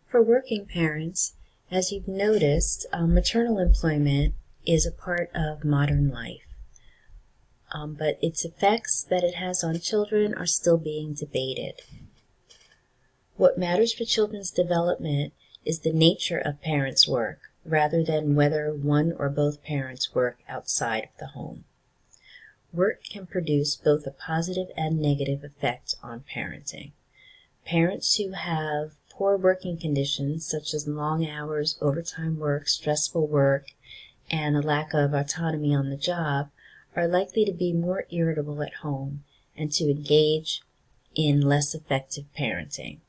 For working parents, as you've noticed, maternal employment is a part of modern life, but its effects that it has on children are still being debated. What matters for children's development is the nature of parents' work, rather than whether one or both parents work outside of the home. Work can produce both a positive and negative effect on parenting. Parents who have poor working conditions, such as long hours, overtime work, stressful work, and a lack of autonomy on the job, are likely to be more irritable at home and to engage in less effective parenting.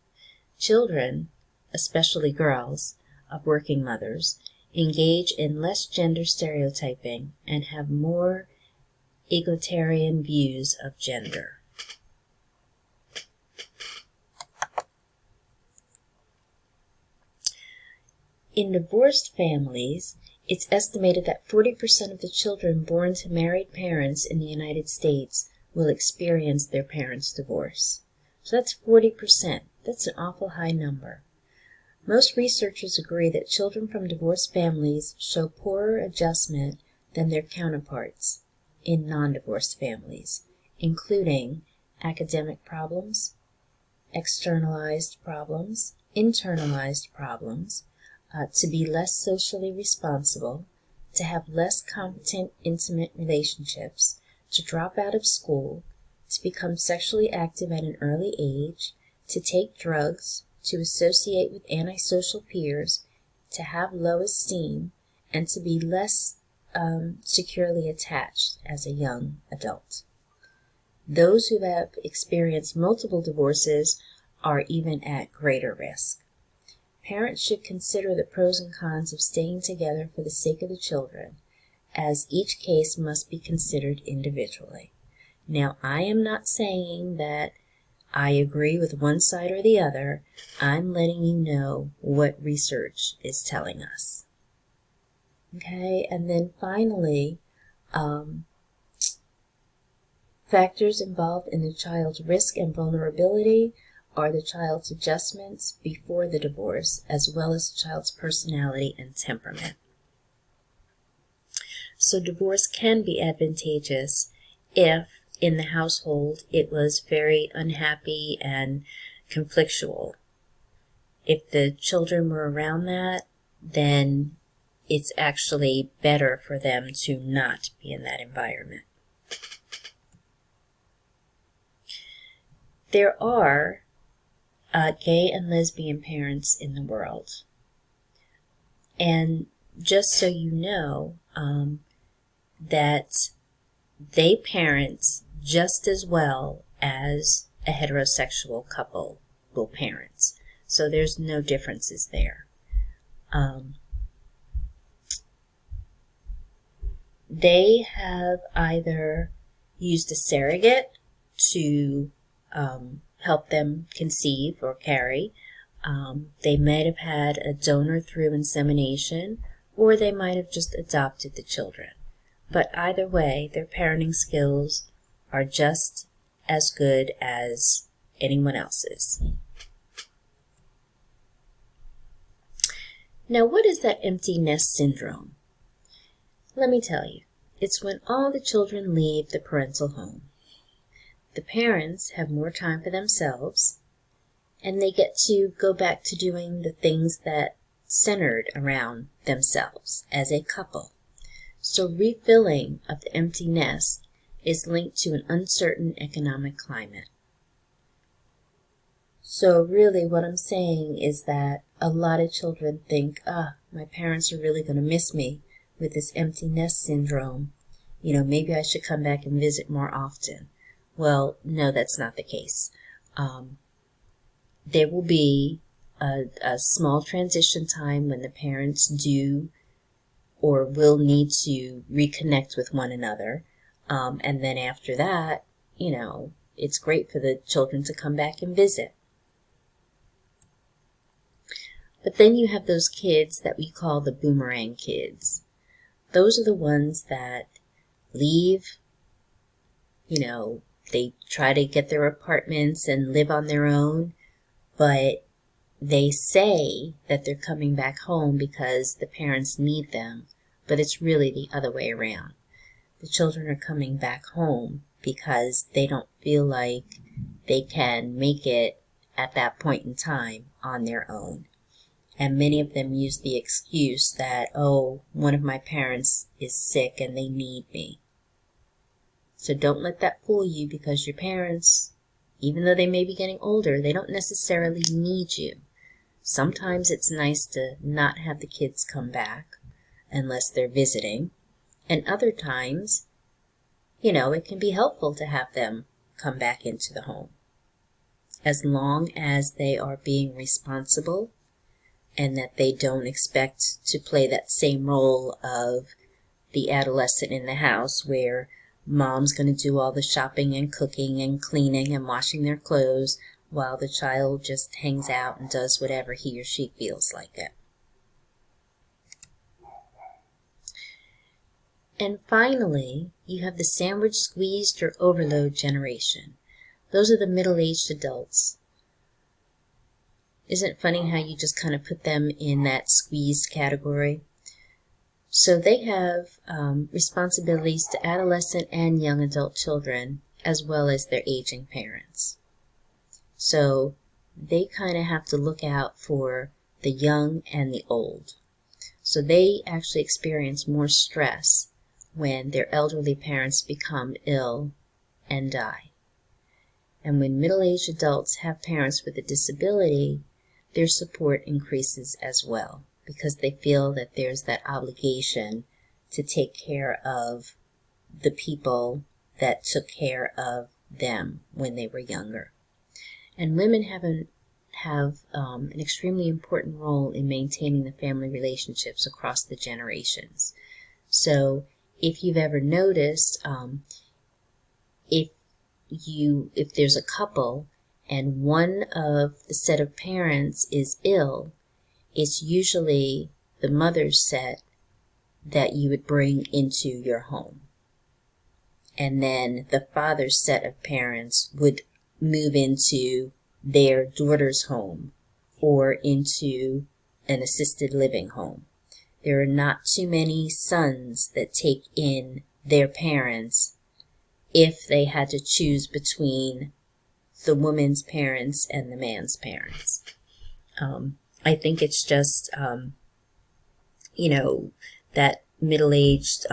Children, especially girls, of working mothers, engage in less gender stereotyping and have more egalitarian views of gender. In divorced families, it's estimated that 40% of the children born to married parents in the United States will experience their parents' divorce. So that's 40%. That's an awful high number. Most researchers agree that children from divorced families show poorer adjustment than their counterparts in non-divorced families, including academic problems, externalized problems, internalized problems, to be less socially responsible, to have less competent, intimate relationships, to drop out of school, to become sexually active at an early age, to take drugs, to associate with antisocial peers, to have low esteem, and to be less securely attached as a young adult. Those who have experienced multiple divorces are even at greater risk. Parents should consider the pros and cons of staying together for the sake of the children, as each case must be considered individually. Now, I am not saying that I agree with one side or the other. I'm letting you know what research is telling us. Okay, and then finally, factors involved in the child's risk and vulnerability are the child's adjustments before the divorce, as well as the child's personality and temperament. So divorce can be advantageous if in the household it was very unhappy and conflictual. If the children were around that, then it's actually better for them to not be in that environment. There are gay and lesbian parents in the world. And just so you know, that they parent just as well as a heterosexual couple will parent. So there's no differences there. They have either used a surrogate to help them conceive or carry. They might have had a donor through insemination, or they might have just adopted the children. But either way, their parenting skills are just as good as anyone else's. Now, what is that empty nest syndrome? Let me tell you, it's when all the children leave the parental home. The parents have more time for themselves, and they get to go back to doing the things that centered around themselves as a couple. So refilling of the empty nest is linked to an uncertain economic climate. So really what I'm saying is that a lot of children think, my parents are really going to miss me with this empty nest syndrome. Maybe I should come back and visit more often. Well, no, that's not the case. There will be a small transition time when the parents do or will need to reconnect with one another. And then after that, it's great for the children to come back and visit. But then you have those kids that we call the boomerang kids. Those are the ones that leave, they try to get their apartments and live on their own, but they say that they're coming back home because the parents need them, but it's really the other way around. The children are coming back home because they don't feel like they can make it at that point in time on their own. And many of them use the excuse that, oh, one of my parents is sick and they need me. So don't let that fool you, because your parents, even though they may be getting older, they don't necessarily need you. Sometimes it's nice to not have the kids come back unless they're visiting. And other times, it can be helpful to have them come back into the home. As long as they are being responsible and that they don't expect to play that same role of the adolescent in the house where mom's going to do all the shopping and cooking and cleaning and washing their clothes while the child just hangs out and does whatever he or she feels like it. And finally, you have the sandwich, squeezed, or overload generation. Those are the middle-aged adults. Isn't it funny how you just kind of put them in that squeezed category? So they have responsibilities to adolescent and young adult children, as well as their aging parents. So they kind of have to look out for the young and the old. So they actually experience more stress when their elderly parents become ill and die. And when middle-aged adults have parents with a disability, their support increases as well, because they feel that there's that obligation to take care of the people that took care of them when they were younger. And women have an extremely important role in maintaining the family relationships across the generations. So if you've ever noticed, if there's a couple and one of the set of parents is ill, it's usually the mother's set that you would bring into your home. And then the father's set of parents would move into their daughter's home or into an assisted living home. There are not too many sons that take in their parents if they had to choose between the woman's parents and the man's parents. I think it's just, that middle-aged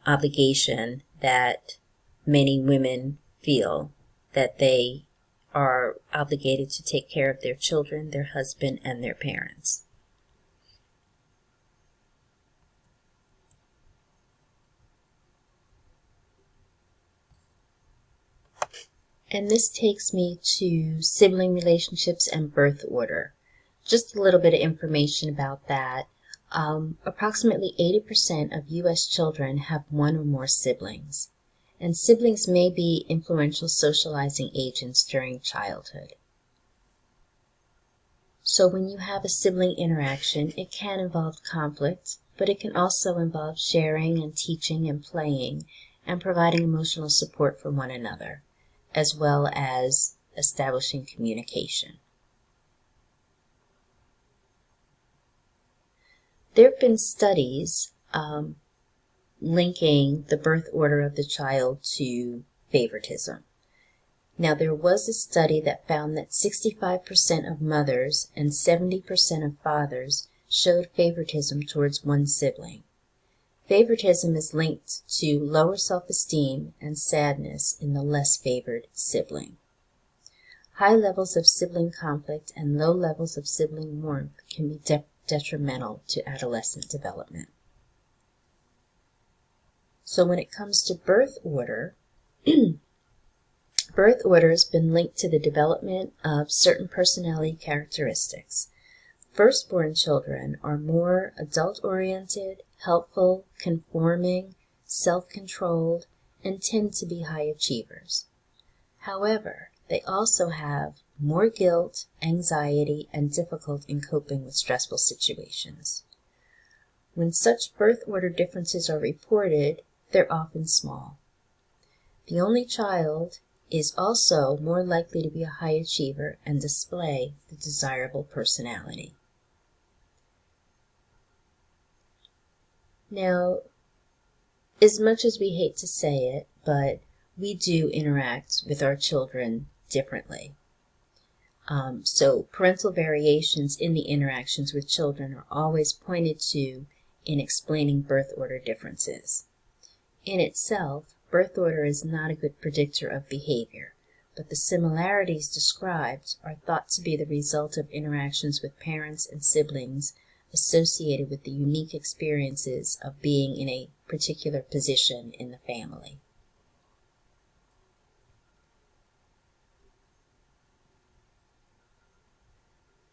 obligation that many women feel, that they are obligated to take care of their children, their husband, and their parents. And this takes me to sibling relationships and birth order. Just a little bit of information about that. Approximately 80% of U.S. children have one or more siblings, and siblings may be influential socializing agents during childhood. So when you have a sibling interaction, it can involve conflict, but it can also involve sharing and teaching and playing and providing emotional support for one another, as well as establishing communication. There have been studies linking the birth order of the child to favoritism. Now, there was a study that found that 65% of mothers and 70% of fathers showed favoritism towards one sibling. Favoritism is linked to lower self-esteem and sadness in the less favored sibling. High levels of sibling conflict and low levels of sibling warmth can be detrimental to adolescent development. So when it comes to birth order, birth order has been linked to the development of certain personality characteristics. Firstborn children are more adult-oriented, helpful, conforming, self-controlled, and tend to be high achievers. However, they also have more guilt, anxiety, and difficulty in coping with stressful situations. When such birth order differences are reported, they're often small. The only child is also more likely to be a high achiever and display the desirable personality. Now, as much as we hate to say it, but we do interact with our children differently. So parental variations in the interactions with children are always pointed to in explaining birth order differences. In itself, birth order is not a good predictor of behavior, but the similarities described are thought to be the result of interactions with parents and siblings associated with the unique experiences of being in a particular position in the family.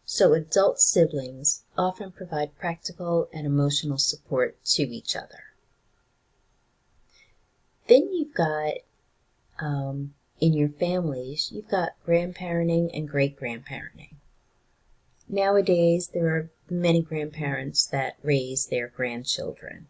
So adult siblings often provide practical and emotional support to each other. Then you've got, in your families, you've got grandparenting and great-grandparenting. Nowadays, there are many grandparents that raise their grandchildren.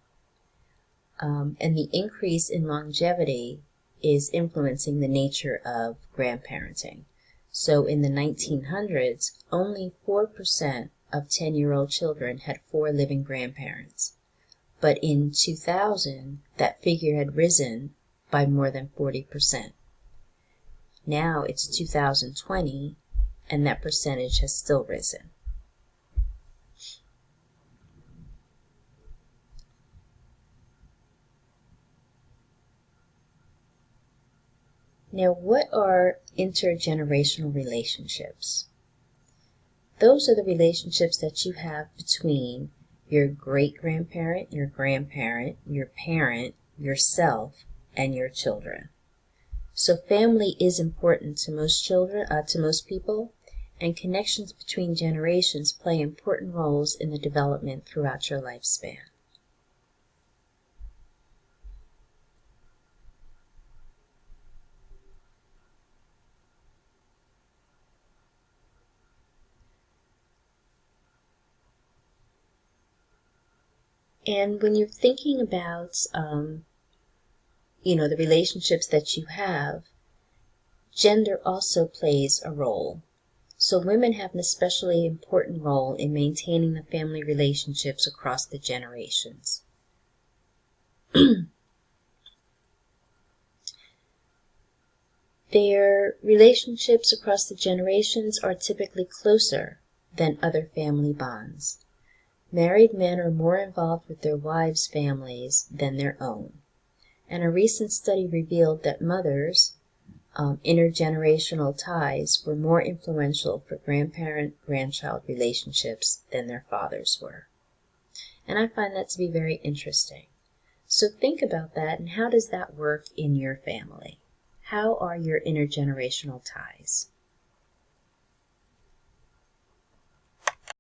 And the increase in longevity is influencing the nature of grandparenting. So in the 1900s, only 4% of 10-year-old children had 4 living grandparents. But in 2000, that figure had risen by more than 40%. Now it's 2020, and that percentage has still risen. Now, what are intergenerational relationships? Those are the relationships that you have between your great-grandparent, your grandparent, your parent, yourself, and your children. So family is important to most children, to most people, and connections between generations play important roles in the development throughout your lifespan. And when you're thinking about, the relationships that you have, gender also plays a role. So women have an especially important role in maintaining the family relationships across the generations. Their relationships across the generations are typically closer than other family bonds. Married men are more involved with their wives' families than their own. And a recent study revealed that mothers' intergenerational ties were more influential for grandparent-grandchild relationships than their fathers were. And I find that to be very interesting. So think about that, and how does that work in your family? How are your intergenerational ties?